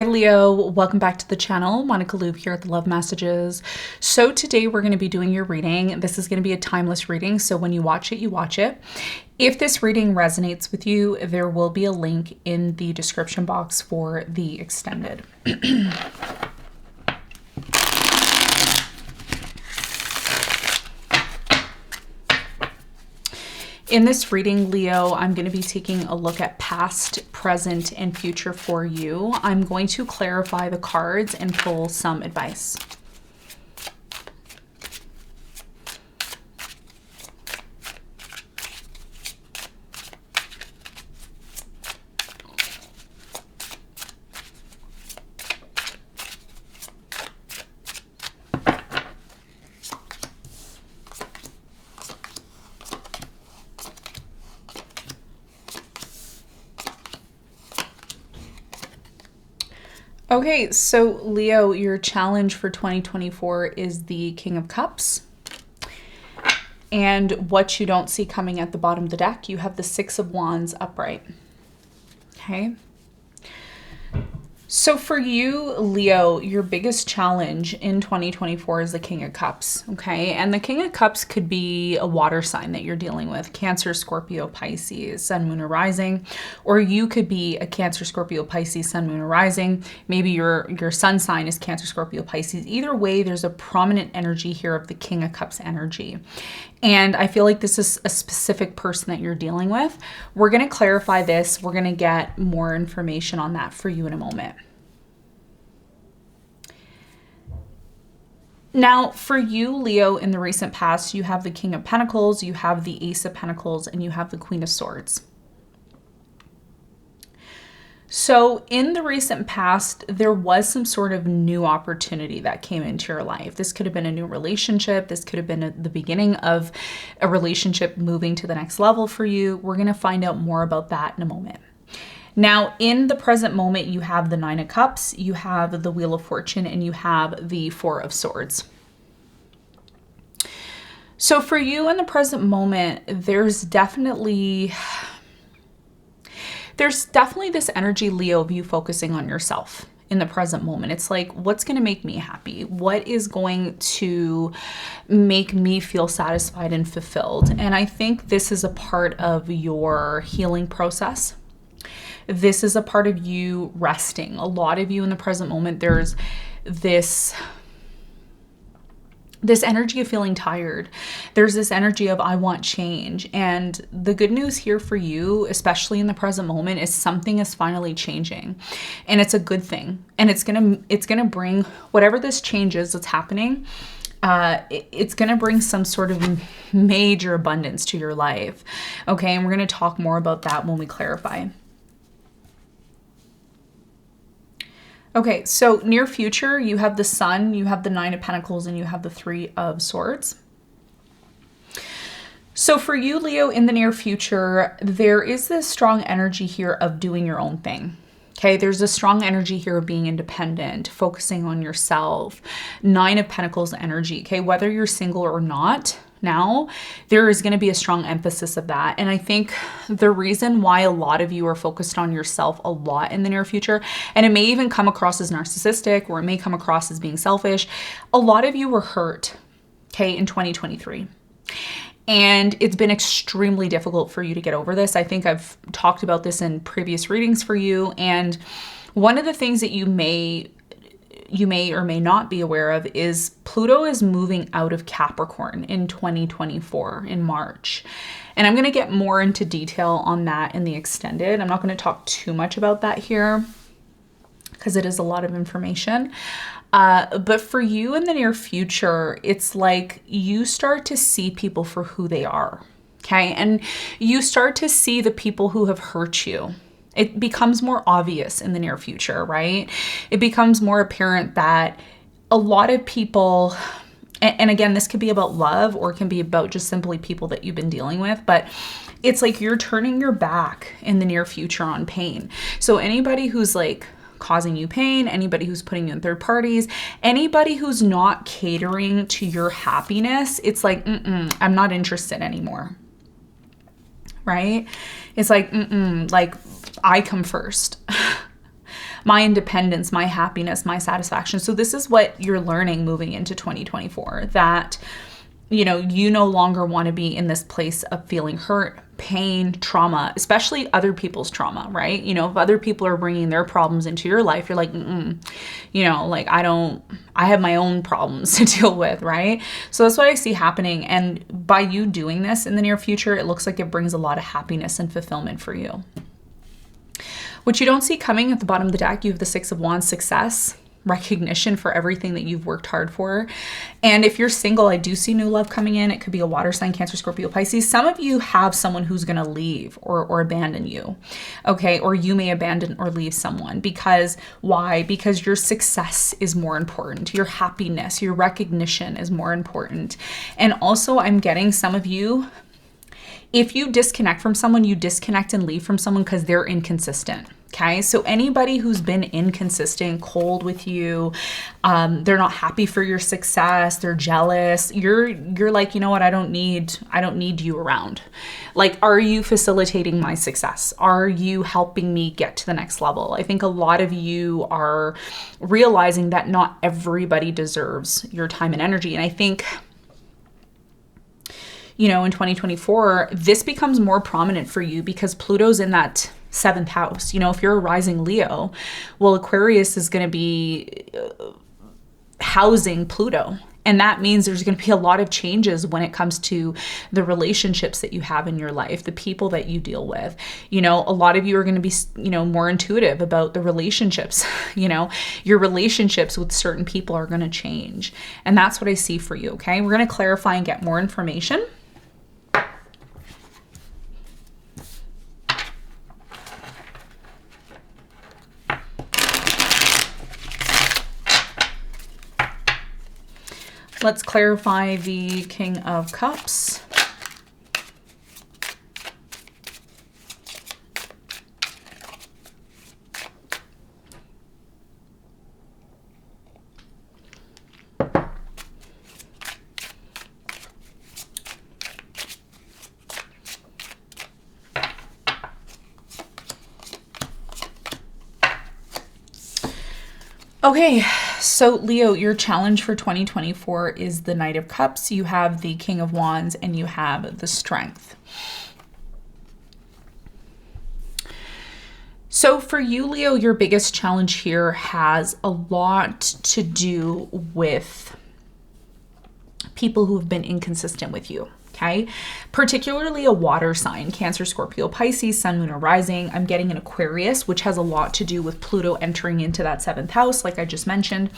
Hi Leo, welcome back to the channel. Monica Loop here at the Love Messages. So today we're going to be doing your reading. This is going to be a timeless reading, so when you watch it, you watch it. If this reading resonates with you, there will be a link in the description box for the extended. In this reading, Leo, I'm going to be taking a look at past, present, and future for you. I'm going to clarify the cards and pull some advice. Okay, so Leo, your challenge for 2024 is the King of Cups. And what you don't see coming at the bottom of the deck, you have the Six of Wands upright. Okay. So for you, Leo, your biggest challenge in 2024 is the King of Cups, okay? And the King of Cups could be a water sign that you're dealing with, Cancer, Scorpio, Pisces, Sun, Moon, or Rising. Or you could be a Cancer, Scorpio, Pisces, Sun, Moon, or Rising. Maybe your sun sign is Cancer, Scorpio, Pisces. Either way, there's a prominent energy here of the King of Cups energy. And I feel like this is a specific person that you're dealing with. We're going to clarify this. We're going to get more information on that for you in a moment. Now, for you, Leo, in the recent past, you have the King of Pentacles, you have the Ace of Pentacles, and you have the Queen of Swords. So in the recent past, there was some sort of new opportunity that came into your life. This could have been a new relationship. This could have been the beginning of a relationship moving to the next level for you. We're going to find out more about that in a moment. Now, in the present moment, you have the Nine of Cups, you have the Wheel of Fortune, and you have the Four of Swords. So for you in the present moment, there's definitely this energy, Leo, of you focusing on yourself in the present moment. It's like, what's going to make me happy? What is going to make me feel satisfied and fulfilled? And I think this is a part of your healing process. This is a part of you resting. A lot of you in the present moment, there's this energy of feeling tired. There's this energy of I want change. And the good news here for you, especially in the present moment, is something is finally changing. And it's a good thing. And it's gonna bring whatever this change is that's happening. It's going to bring some sort of major abundance to your life. Okay, and we're going to talk more about that when we clarify. Okay, so near future, you have the Sun, you have the Nine of Pentacles, and you have the Three of Swords. So for you, Leo, in the near future, there is this strong energy here of doing your own thing. Okay, there's a strong energy here of being independent, focusing on yourself. Nine of Pentacles energy, okay, whether you're single or not, now there is going to be a strong emphasis of that. And I think the reason why a lot of you are focused on yourself a lot in the near future, and it may even come across as narcissistic, or it may come across as being selfish, a lot of you were hurt, okay, in 2023. And it's been extremely difficult for you to get over this. I think I've talked about this in previous readings for you. And one of the things that you may or may not be aware of is Pluto is moving out of Capricorn in 2024 in March. And I'm going to get more into detail on that in the extended. I'm not going to talk too much about that here because it is a lot of information. But for you in the near future, it's like you start to see people for who they are. Okay. And you start to see the people who have hurt you. It becomes more obvious in the near future, right? It becomes more apparent that a lot of people, and again, this could be about love or it can be about just simply people that you've been dealing with, but it's like you're turning your back in the near future on pain. So anybody who's like causing you pain, anybody who's putting you in third parties, anybody who's not catering to your happiness, it's like, I'm not interested anymore. Right? It's like, like I come first. my independence, my happiness, my satisfaction. So this is what you're learning moving into 2024, that you no longer want to be in this place of feeling hurt, pain, trauma, especially other people's trauma, right? If other people are bringing their problems into your life, you're like, I have my own problems to deal with, right? So that's what I see happening. And by you doing this in the near future, it looks like it brings a lot of happiness and fulfillment for you. What you don't see coming at the bottom of the deck, you have the Six of Wands, success, recognition for everything that you've worked hard for. And if you're single, I do see new love coming in. It could be a water sign, Cancer, Scorpio, Pisces. Some of you have someone who's going to leave or abandon you. Okay. Or you may abandon or leave someone because why? Because your success is more important. Your happiness, your recognition is more important. And also I'm getting some of you, if you disconnect from someone, you disconnect and leave from someone because they're inconsistent. Okay, so anybody who's been inconsistent, cold with you, they're not happy for your success, they're jealous. You're like, you know what? I don't need you around. Like, are you facilitating my success? Are you helping me get to the next level? I think a lot of you are realizing that not everybody deserves your time and energy, and I think, in 2024, this becomes more prominent for you because Pluto's in that 7th house. If you're a rising Leo, well, Aquarius is going to be housing Pluto. And that means there's going to be a lot of changes when it comes to the relationships that you have in your life, the people that you deal with. A lot of you are going to be, more intuitive about the relationships. Your relationships with certain people are going to change. And that's what I see for you. Okay. We're going to clarify and get more information. Let's clarify the King of Cups. Okay, so Leo, your challenge for 2024 is the Knight of Cups. You have the King of Wands and you have the Strength. So for you, Leo, your biggest challenge here has a lot to do with people who have been inconsistent with you. Okay, particularly a water sign, Cancer, Scorpio, Pisces, Sun, Moon, or Rising. I'm getting an Aquarius, which has a lot to do with Pluto entering into that 7th house, like I just mentioned.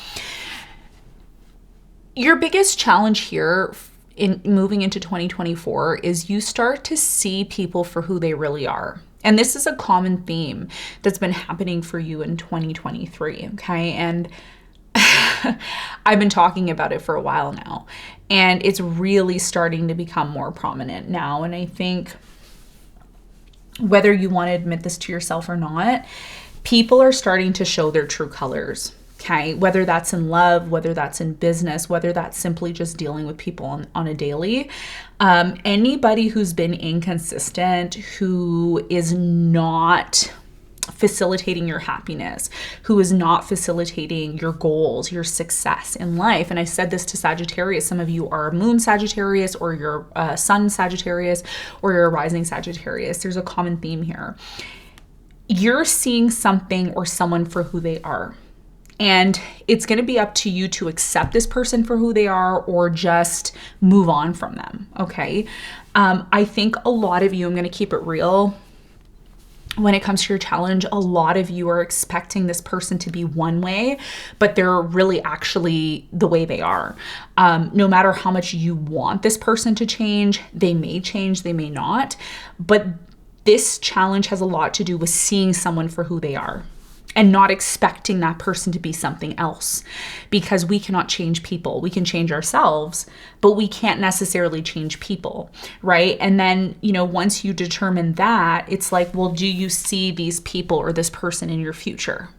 Your biggest challenge here in moving into 2024 is you start to see people for who they really are. And this is a common theme that's been happening for you in 2023, okay? And I've been talking about it for a while now, and it's really starting to become more prominent now. And I think whether you want to admit this to yourself or not, people are starting to show their true colors. Okay, whether that's in love, whether that's in business, whether that's simply just dealing with people on a daily. Anybody who's been inconsistent, who is not facilitating your happiness, who is not facilitating your goals, your success in life. And I said this to Sagittarius. Some of you are Moon Sagittarius, or your Sun Sagittarius, or your Rising Sagittarius. There's a common theme here. You're seeing something or someone for who they are. And it's going to be up to you to accept this person for who they are or just move on from them. Okay. I think a lot of you, I'm going to keep it real, when it comes to your challenge, a lot of you are expecting this person to be one way, but they're really actually the way they are. No matter how much you want this person to change, they may not. But this challenge has a lot to do with seeing someone for who they are and not expecting that person to be something else, because we cannot change people. We can change ourselves, but we can't necessarily change people, right? And then, once you determine that, it's like, well, do you see these people or this person in your future?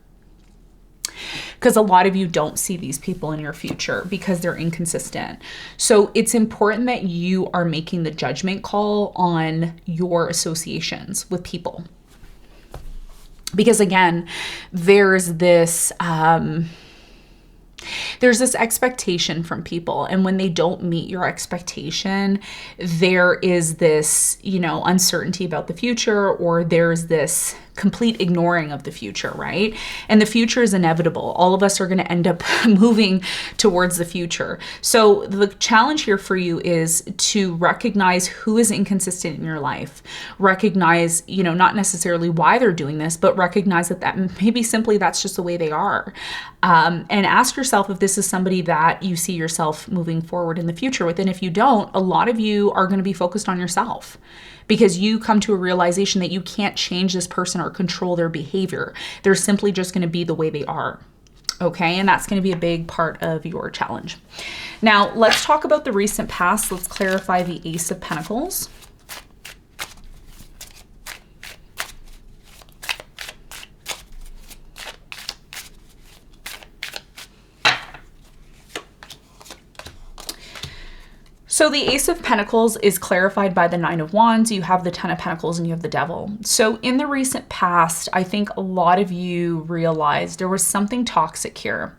Because a lot of you don't see these people in your future because they're inconsistent. So it's important that you are making the judgment call on your associations with people. Because again, there's this expectation from people, and when they don't meet your expectation, there is this, uncertainty about the future, or there's this complete ignoring of the future, right? And the future is inevitable. All of us are going to end up moving towards the future. So the challenge here for you is to recognize who is inconsistent in your life. Recognize, not necessarily why they're doing this, but recognize that maybe simply that's just the way they are. And ask yourself if this is somebody that you see yourself moving forward in the future with. And if you don't, a lot of you are going to be focused on yourself, because you come to a realization that you can't change this person or control their behavior. They're simply just going to be the way they are. Okay, and that's going to be a big part of your challenge. Now, let's talk about the recent past. Let's clarify the Ace of Pentacles. So the Ace of Pentacles is clarified by the Nine of Wands. You have the Ten of Pentacles and you have the Devil. So in the recent past, I think a lot of you realized there was something toxic here.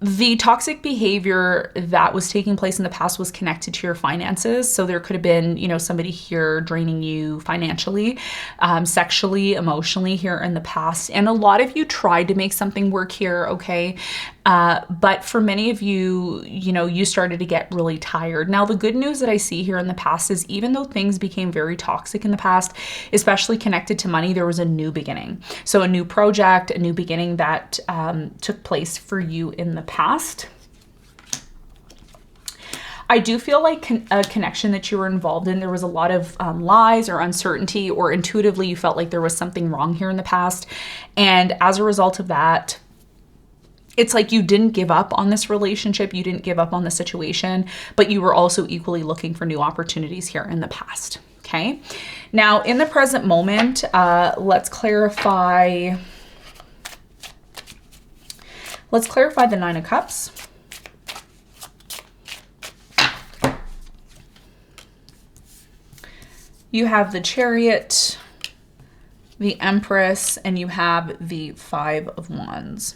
The toxic behavior that was taking place in the past was connected to your finances. So there could have been, somebody here draining you financially, sexually, emotionally here in the past. And a lot of you tried to make something work here, okay? But for many of you, you started to get really tired. Now, the good news that I see here in the past is even though things became very toxic in the past, especially connected to money, there was a new beginning. So a new project, a new beginning that took place for you in the past. I do feel like a connection that you were involved in, there was a lot of lies or uncertainty, or intuitively you felt like there was something wrong here in the past. And as a result of that, it's like you didn't give up on this relationship, you didn't give up on the situation, but you were also equally looking for new opportunities here in the past, okay? Now, in the present moment, let's clarify the Nine of Cups. You have the Chariot, the Empress, and you have the Five of Wands.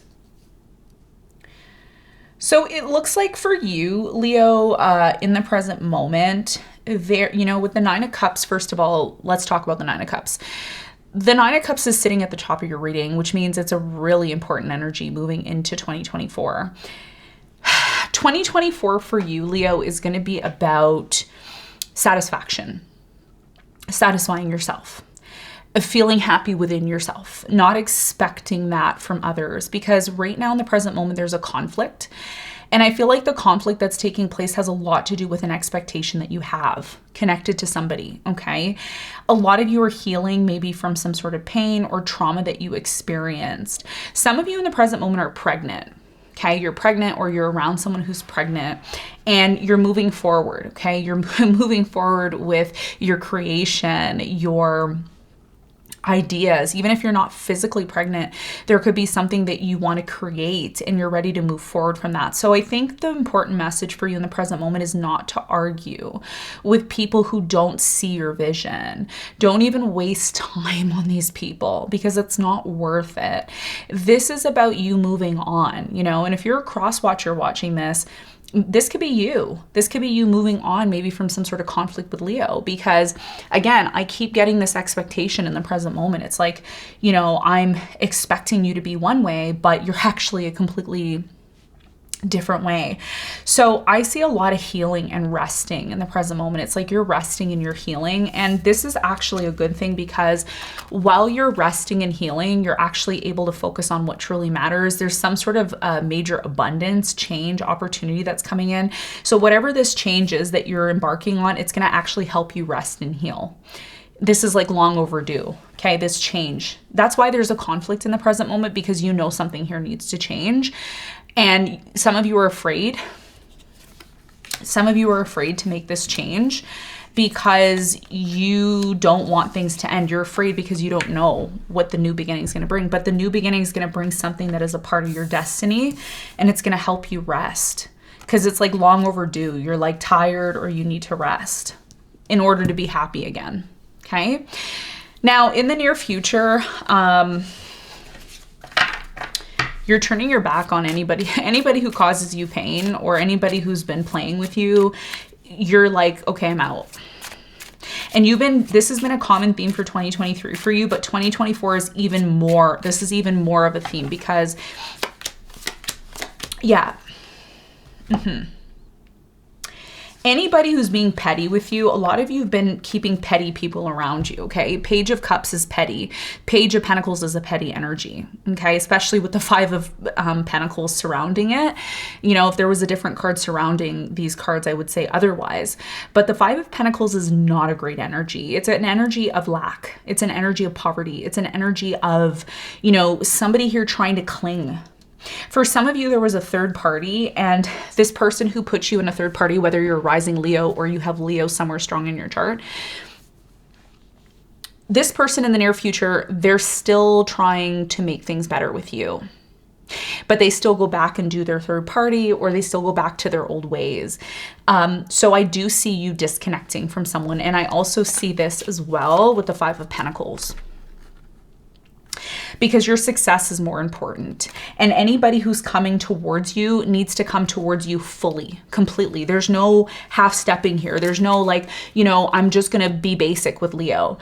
So it looks like for you, Leo, in the present moment, there, with the Nine of Cups, first of all, let's talk about the Nine of Cups. The Nine of Cups is sitting at the top of your reading, which means it's a really important energy moving into 2024. 2024 for you, Leo, is going to be about satisfaction, satisfying yourself, feeling happy within yourself, not expecting that from others, because right now in the present moment, there's a conflict. And I feel like the conflict that's taking place has a lot to do with an expectation that you have connected to somebody, okay? A lot of you are healing maybe from some sort of pain or trauma that you experienced. Some of you in the present moment are pregnant, okay? You're pregnant, or you're around someone who's pregnant, and you're moving forward, okay? You're moving forward with your creation, your ideas. Even if you're not physically pregnant, there could be something that you want to create and you're ready to move forward from that. So I think the important message for you in the present moment is not to argue with people who don't see your vision. Don't even waste time on these people, because it's not worth it. This is about you moving on, and if you're a cross watcher watching this could be you. This could be you moving on maybe from some sort of conflict with Leo, because again, I keep getting this expectation in the present moment. It's like, I'm expecting you to be one way, but you're actually a completely different way. So I see a lot of healing and resting in the present moment. It's like you're resting and you're healing. And this is actually a good thing, because while you're resting and healing, you're actually able to focus on what truly matters. There's some sort of major abundance, change, opportunity that's coming in. So whatever this change is that you're embarking on, it's going to actually help you rest and heal. This is like long overdue, okay, this change. That's why there's a conflict in the present moment, because something here needs to change. And some of you are afraid. Some of you are afraid to make this change because you don't want things to end. You're afraid because you don't know what the new beginning is going to bring. But the new beginning is going to bring something that is a part of your destiny, and it's going to help you rest, because it's like long overdue. You're like tired, or you need to rest in order to be happy again. Okay. Now, in the near future, You're turning your back on anybody who causes you pain or anybody who's been playing with you. You're like, okay, I'm out. And this has been a common theme for 2023 for you, but 2024 is even more. This is even more of a theme because, yeah. Anybody who's being petty with you, a lot of you have been keeping petty people around you, okay? Page of Cups is petty. Page of Pentacles is a petty energy, okay? Especially with the Five of Pentacles surrounding it. You know, if there was a different card surrounding these cards, I would say otherwise. But the Five of Pentacles is not a great energy. It's an energy of lack. It's an energy of poverty. It's an energy of, you know, somebody here trying to cling. For some of you, there was a third party, and this person who put you in a third party, whether you're a rising Leo or you have Leo somewhere strong in your chart, this person in the near future, they're still trying to make things better with you. But they still go back and do their third party, or they still go back to their old ways. So I do see you disconnecting from someone. And I also see this as well with the Five of Pentacles, because your success is more important. And anybody who's coming towards you needs to come towards you fully, completely. There's no half stepping here. There's no like, you know, I'm just going to be basic with Leo.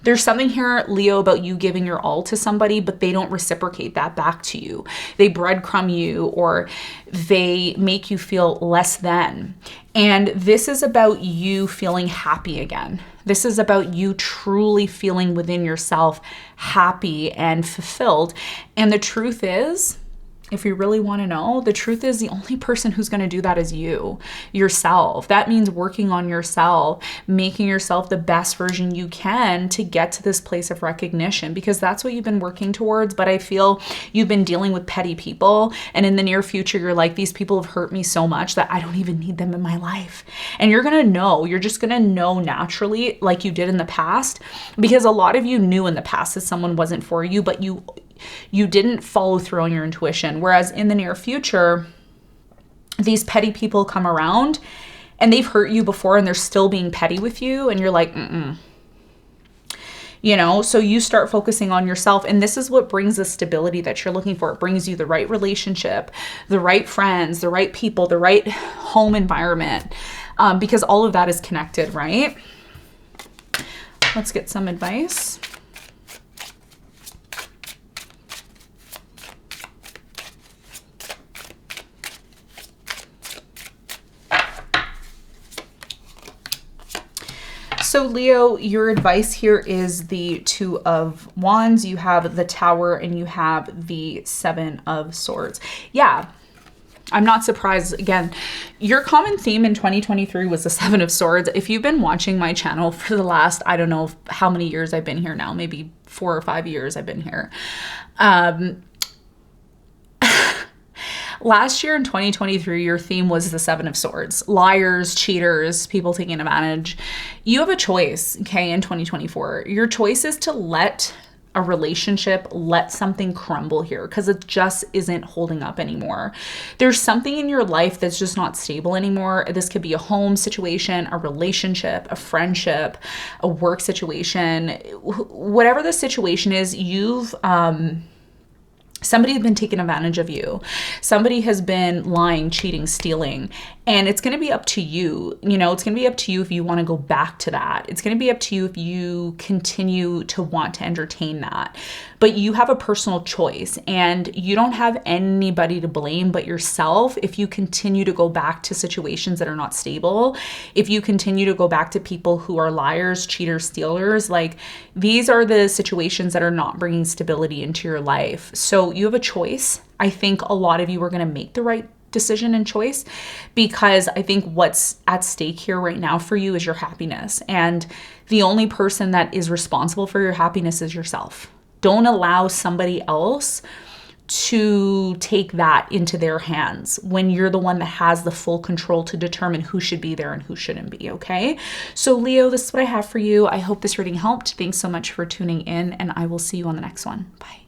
There's something here, Leo, about you giving your all to somebody, but they don't reciprocate that back to you. They breadcrumb you, or they make you feel less than. And this is about you feeling happy again. This is about you truly feeling within yourself happy and fulfilled. And the truth is, if you really want to know, the truth is the only person who's going to do that is you, yourself. That means working on yourself, making yourself the best version you can to get to this place of recognition, because that's what you've been working towards. But I feel you've been dealing with petty people, and in the near future, you're like, these people have hurt me so much that I don't even need them in my life. And you're going to know, you're just going to know naturally, like you did in the past, because a lot of you knew in the past that someone wasn't for you, but you didn't follow through on your intuition. Whereas in the near future, these petty people come around and they've hurt you before and they're still being petty with you. And you're like, you know, so you start focusing on yourself. And this is what brings the stability that you're looking for. It brings you the right relationship, the right friends, the right people, the right home environment, because all of that is connected, right? Let's get some advice. So Leo, your advice here is the Two of Wands. You have the Tower and you have the Seven of Swords. Yeah, I'm not surprised. Again, your common theme in 2023 was the Seven of Swords. If you've been watching my channel for the last, I don't know how many years I've been here now, maybe 4 or 5 years I've been here. Last year in 2023, your theme was the Seven of Swords. Liars, cheaters, people taking advantage. You have a choice, okay, in 2024. Your choice is to let a relationship, let something crumble here, because it just isn't holding up anymore. There's something in your life that's just not stable anymore. This could be a home situation, a relationship, a friendship, a work situation. Whatever the situation is, somebody has been taking advantage of you. Somebody has been lying, cheating, stealing. And it's going to be up to you. You know, it's going to be up to you if you want to go back to that. It's going to be up to you if you continue to want to entertain that. But you have a personal choice, and you don't have anybody to blame but yourself if you continue to go back to situations that are not stable. If you continue to go back to people who are liars, cheaters, stealers, like these are the situations that are not bringing stability into your life. So you have a choice. I think a lot of you are going to make the right decision and choice, because I think what's at stake here right now for you is your happiness. And the only person that is responsible for your happiness is yourself. Don't allow somebody else to take that into their hands when you're the one that has the full control to determine who should be there and who shouldn't be, okay? So Leo, this is what I have for you. I hope this reading helped. Thanks so much for tuning in, and I will see you on the next one. Bye.